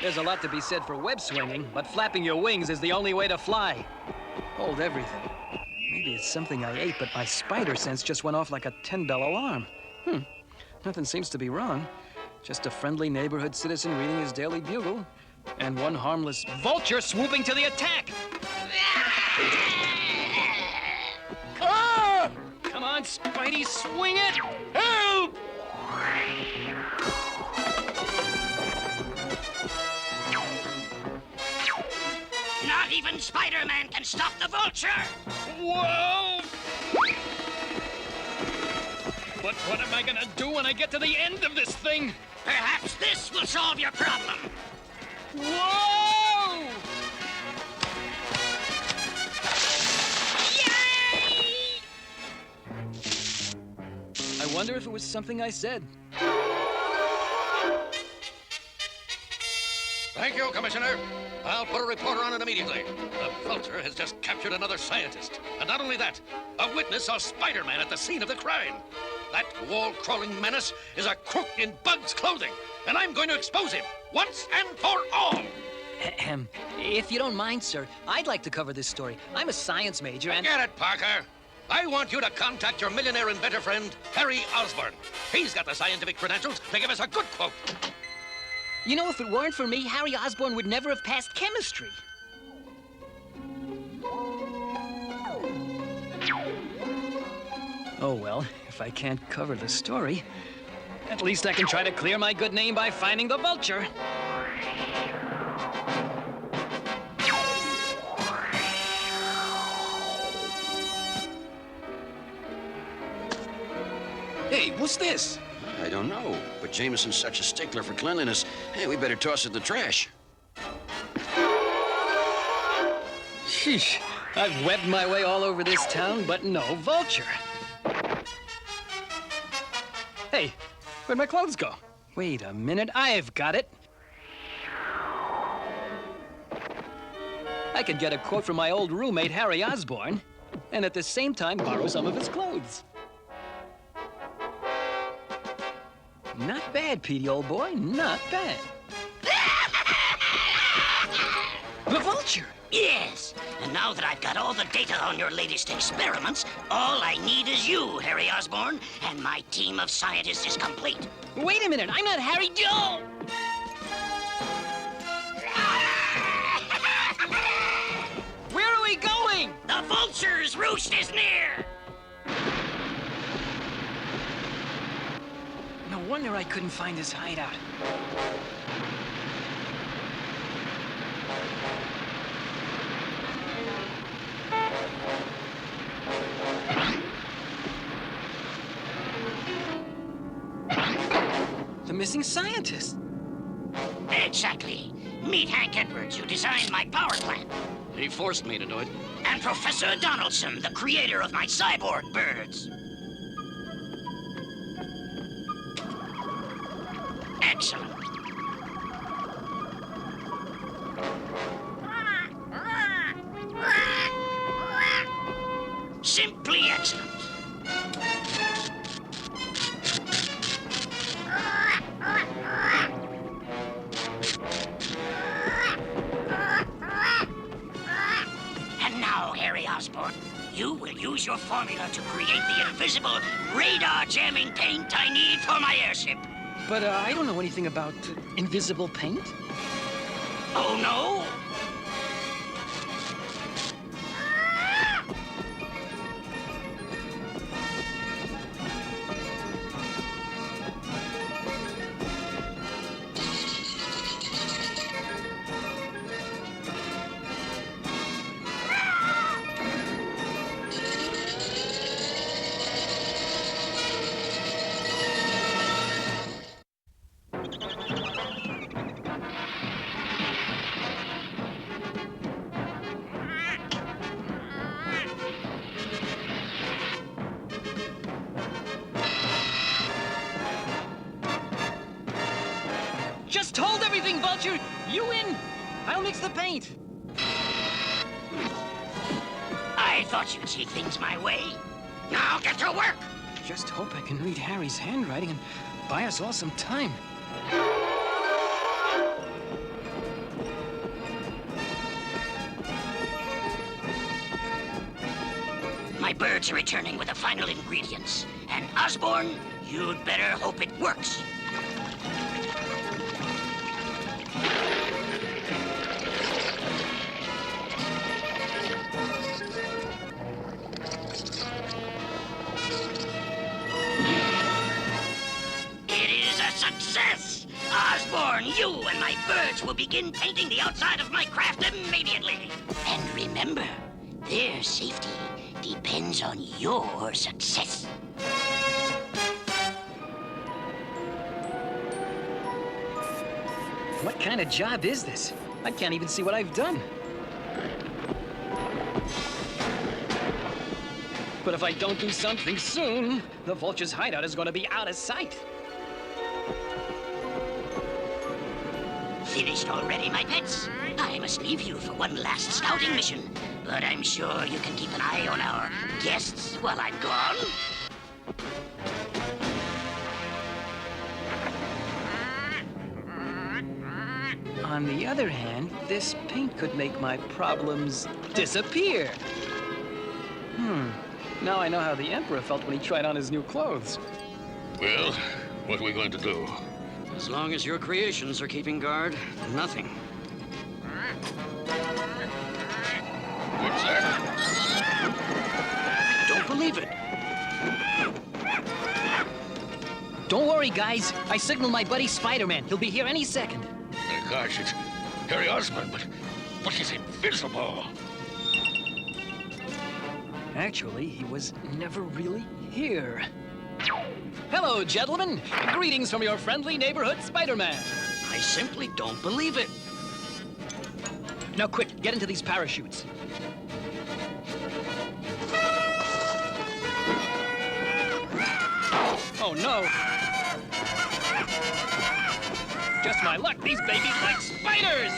There's a lot to be said for web swinging, but flapping your wings is the only way to fly. Hold everything. Maybe it's something I ate, but my spider sense just went off like a 10-bell alarm. Nothing seems to be wrong. Just a friendly neighborhood citizen reading his daily bugle, and one harmless vulture swooping to the attack. Ah! Come on, Spidey, swing it! Help! Not even Spider-Man can stop the Vulture! Whoa! But what am I gonna do when I get to the end of this thing? Perhaps this will solve your problem. Whoa! Yay! I wonder if it was something I said. Thank you, Commissioner. I'll put a reporter on it immediately. The Vulture has just captured another scientist. And not only that, a witness saw Spider-Man at the scene of the crime. That wall-crawling menace is a crook in bug's clothing, and I'm going to expose him once and for all. If you don't mind, sir, I'd like to cover this story. I'm a science major and... Get it, Parker. I want you to contact your millionaire inventor friend, Harry Osborn. He's got the scientific credentials to give us a good quote. You know, if it weren't for me, Harry Osborn would never have passed chemistry. Oh, well, if I can't cover the story, at least I can try to clear my good name by finding the Vulture. Hey, what's this? I don't know, but Jameson's such a stickler for cleanliness. Hey, we better toss it in the trash. Sheesh, I've webbed my way all over this town, but no Vulture. Hey, where'd my clothes go? Wait a minute, I've got it. I could get a quote from my old roommate, Harry Osborn, and at the same time borrow some of his clothes. Not bad, Petey, old boy, not bad. The Vulture! Yes, and now that I've got all the data on your latest experiments, all I need is you, Harry Osborn, and my team of scientists is complete. Wait a minute, I'm not Harry Joe! Where are we going? The Vulture's roost is near! No wonder I couldn't find his hideout. The missing scientist. Exactly. Meet Hank Edwards, who designed my power plant. He forced me to do it. And Professor Donaldson, the creator of my cyborg birds. Excellent. Simply excellent. And now, Harry Osborn, you will use your formula to create the invisible radar-jamming paint I need for my airship. But I don't know anything about invisible paint. Oh, no? Just hold everything, Vulture! You in? I'll mix the paint. I thought you'd see things my way. Now get to work! Just hope I can read Harry's handwriting and buy us all some time. My birds are returning with the final ingredients. And Osborne, you'd better hope it works. It is a success! Osborne, you and my birds will begin painting the outside of my craft immediately. And remember, their safety depends on your success. What kind of job is this? I can't even see what I've done. But if I don't do something soon, the Vulture's hideout is going to be out of sight. Finished already, my pets? I must leave you for one last scouting mission. But I'm sure you can keep an eye on our guests while I'm gone. On the other hand, this paint could make my problems disappear. Now I know how the Emperor felt when he tried on his new clothes. Well, what are we going to do? As long as your creations are keeping guard, nothing. What's that? Don't believe it. Don't worry, guys. I signaled my buddy Spider-Man. He'll be here any second. Gosh, it's Harry Osborn, but he's invisible. Actually, he was never really here. Hello, gentlemen. Greetings from your friendly neighborhood Spider-Man. I simply don't believe it. Now, quick, get into these parachutes. Oh, no. Just my luck, these babies like spiders!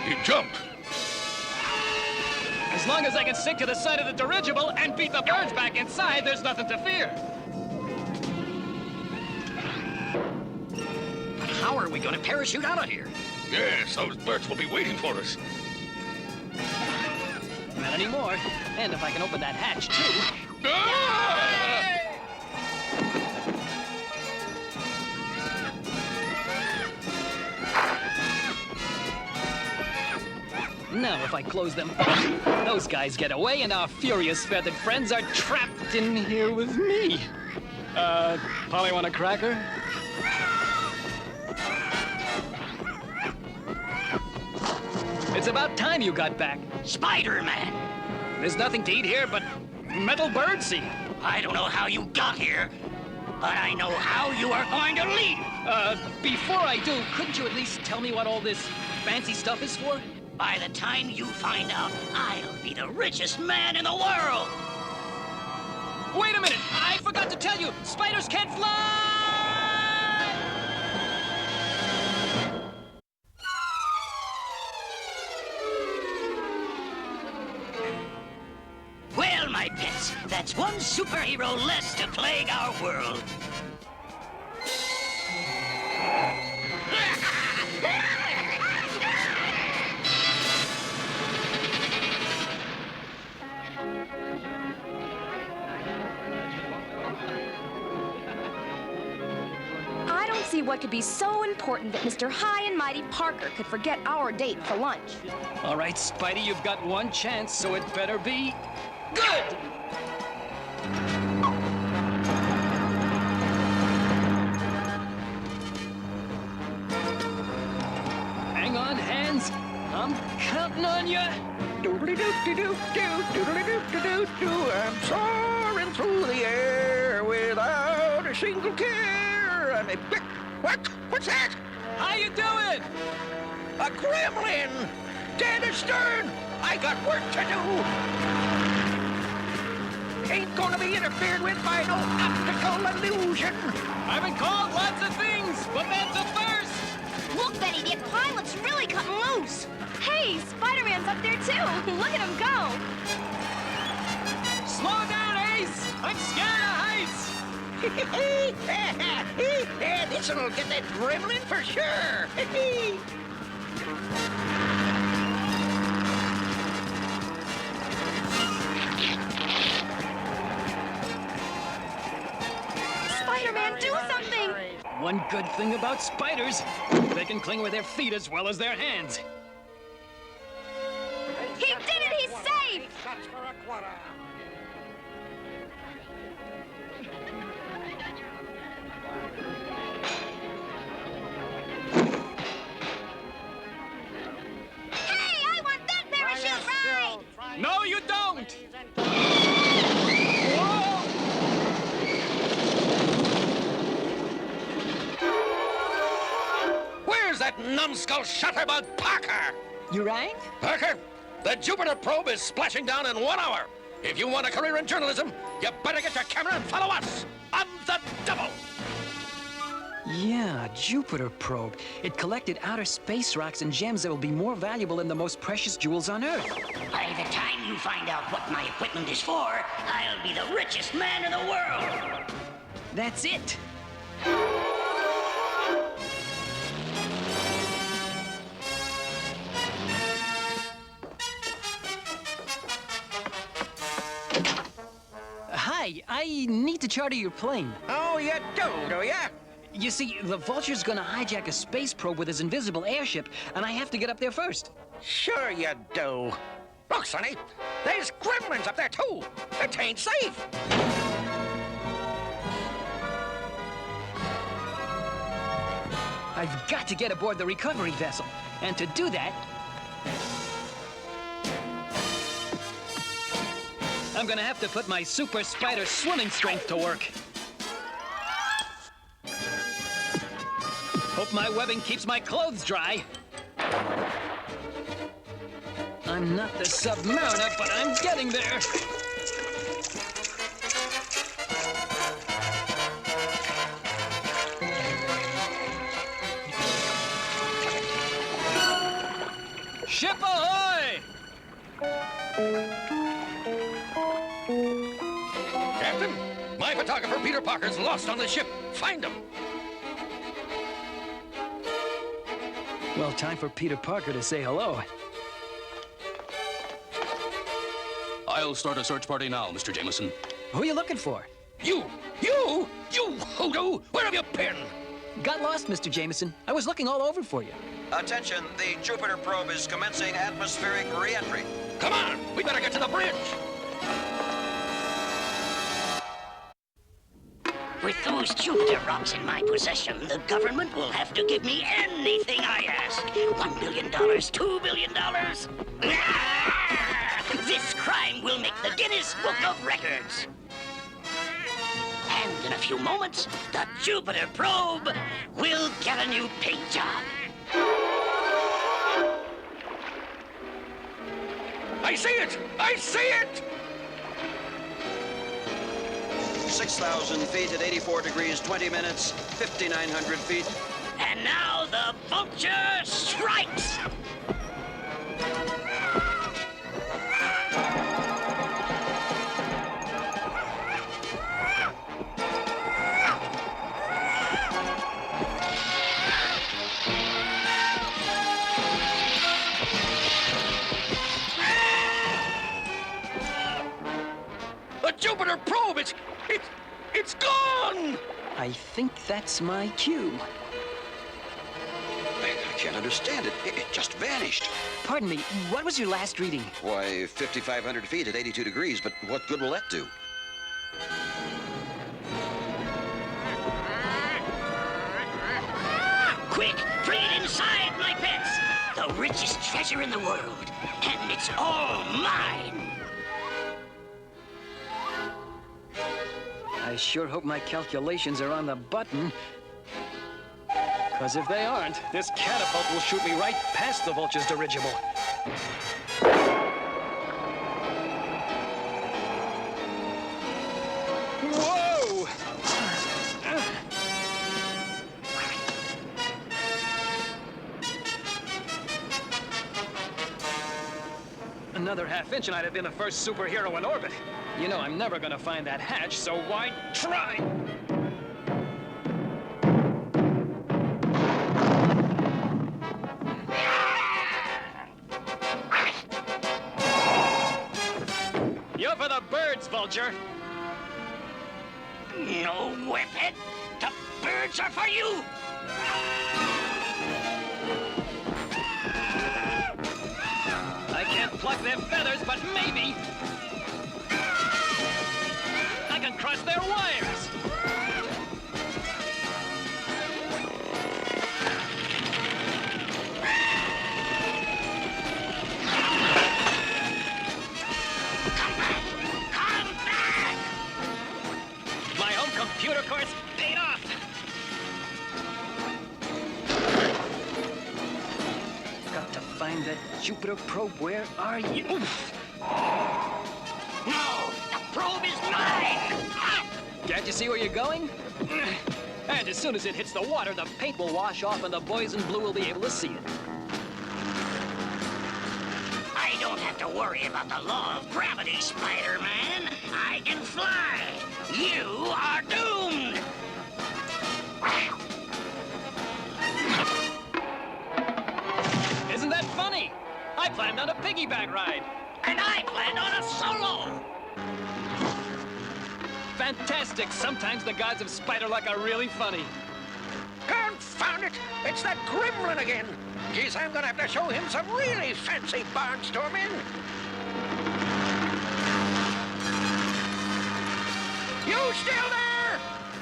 He jumped. As long as I can stick to the side of the dirigible and beat the birds back inside, there's nothing to fear. But how are we going to parachute out of here? Yes, those birds will be waiting for us. Not anymore. And if I can open that hatch, too. Ah! Now, if I close them both, those guys get away and our furious feathered friends are trapped in here with me. Polly want a cracker? It's about time you got back. Spider-Man! There's nothing to eat here but metal birdseed. I don't know how you got here, but I know how you are going to leave. Before I do, couldn't you at least tell me what all this fancy stuff is for? By the time you find out, I'll be the richest man in the world. Wait a minute! I forgot to tell you! Spiders can't fly! Well, my pets, that's one superhero less to plague our world. I don't see what could be so important that Mr. High and Mighty Parker could forget our date for lunch. All right, Spidey, you've got one chance, so it better be good! Hang on, hands. I'm counting on you. I'm soaring through the air without a single care. I'm a what? What's that? How you doing? A gremlin! Dead astern! I got work to do! Ain't gonna be interfered with by no optical illusion! I've been called lots of things, but that's a first! Look, Betty, the pilot's really cutting loose. Hey, Spider-Man's up there, too. Look at him go. Slow down, Ace! I'm scared of heights! This'll get that gremlin for sure! One good thing about spiders, they can cling with their feet as well as their hands. He did it! He's safe! Hey, I want that parachute ride! No, you don't! Where's that numbskull shutterbug Parker? You rang? Parker, the Jupiter probe is splashing down in 1 hour. If you want a career in journalism, you better get your camera and follow us on the double. Yeah, Jupiter probe. It collected outer space rocks and gems that will be more valuable than the most precious jewels on Earth. By the time you find out what my equipment is for, I'll be the richest man in the world. That's it. Hi, I need to charter your plane. Oh, you do ya? You see, the Vulture's gonna hijack a space probe with his invisible airship, and I have to get up there first. Sure you do. Look, Sonny, there's gremlins up there, too. It ain't safe. I've got to get aboard the recovery vessel, and to do that, I'm gonna have to put my super spider swimming strength to work. Hope my webbing keeps my clothes dry. I'm not the Submariner, but I'm getting there. Ship ahoy! Captain, my photographer Peter Parker's lost on the ship. Find him. Well, time for Peter Parker to say hello. I'll start a search party now, Mr. Jameson. Who are you looking for? You hoodoo! Where have you been? Got lost, Mr. Jameson. I was looking all over for you. Attention, the Jupiter probe is commencing atmospheric re-entry. Come on, we better get to the bridge. With those Jupiter rocks in my possession, the government will have to give me anything I ask. $1 billion, $2 billion. This crime will make the Guinness Book of Records. And in a few moments, the Jupiter probe will get a new paint job. I see it! I see it! 6,000 feet at 84 degrees, 20 minutes, 5,900 feet. And now the Vulture strikes! The Jupiter probe, it's gone! I think that's my cue. I can't understand it. It just vanished. Pardon me, what was your last reading? Why, 5,500 feet at 82 degrees, but what good will that do? Quick, bring it inside, my pets! The richest treasure in the world, and it's all mine! I sure hope my calculations are on the button. Because if they aren't, this catapult will shoot me right past the Vulture's dirigible. Whoa! Another half-inch and I'd have been the first superhero in orbit. You know I'm never gonna find that hatch, so why try? You're for the birds, Vulture. No, whippet. birds are for you! I can't pluck their feathers, but maybe I can crush their wires. Come back! My home computer course paid off. Got to find that Jupiter probe. Where are you? Oof. No! The probe is mine! Can't you see where you're going? And as soon as it hits the water, the paint will wash off and the boys in blue will be able to see it. I don't have to worry about the law of gravity, Spider-Man. I can fly. You are doomed! Isn't that funny? I planned on a piggyback ride. And I planned on a solo! Fantastic. Sometimes the gods of spider luck are really funny. Confound it! It's that gremlin again! Geez, I'm gonna have to show him some really fancy barnstorming! You still there?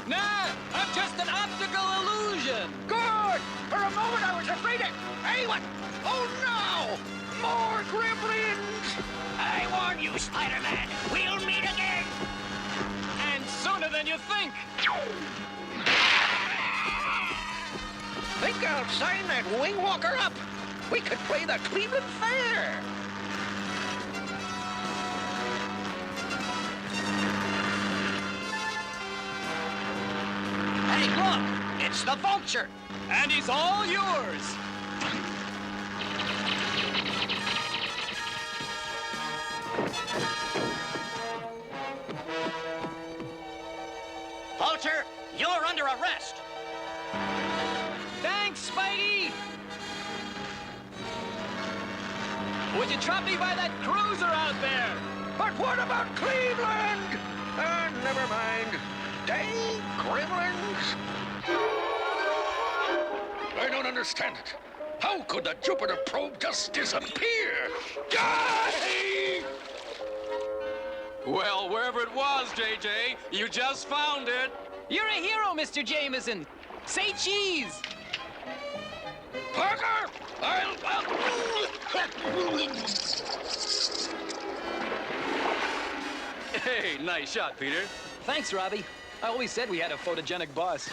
Nah, I'm just an optical illusion. Good! For a moment I was afraid of... Hey, what? Oh, no! More gremlins! I warn you, Spider-Man. We'll meet again! And sooner than you think. Think I'll sign that wing walker up. We could play the Cleveland Fair. Hey, look! It's the Vulture! And he's all yours. Vulture, you're under arrest! Thanks, Spidey. Would you drop me by that cruiser out there? But what about Cleveland? Never mind. Dang gremlins. I don't understand it. How could the Jupiter probe just disappear? Die! Well, wherever it was, JJ, you just found it. You're a hero, Mr. Jameson. Say cheese. Parker! Hey, nice shot, Peter. Thanks, Robbie. I always said we had a photogenic boss.